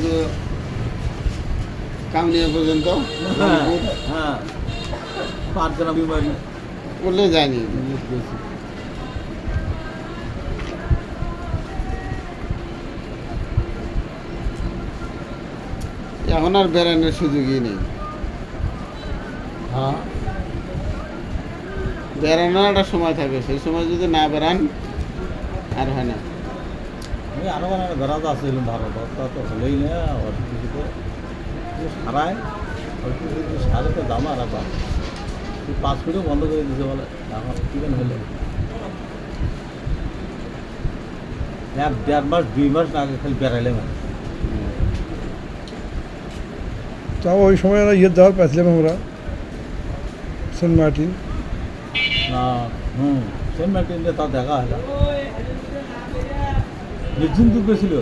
যে কামনিয়া পর্যন্ত হ্যাঁ পাঁচজনা বিমারি করলে যায়নি। গেছি। এখন আর বেড়ানোর সুযোগই নেই। হ্যাঁ বেড়ানোর একটা সময় থাকে, সেই সময় যদি না বেড়ান আর হয় না। আমি আরো মানে বেড়াতে আসছিলাম ভারত, তা তো হলেই না অল্প কিছু তো সারায় অল্প কিছু সারে তো দাম আর আবার পাসপোর্টও বন্ধ করে দিতে বলে এখন কিবেন হলে এক দেড় মাস 2 মাস আগে খালি বেড়াইলে মানে তাও ওই সময় আমরা ইয়ে যাওয়ার পাইছিলাম আমরা সেন্ট মার্টিন। না সেন্ট মার্টিন তা দেখা হলো নির্ঝুম যুগ ছিল।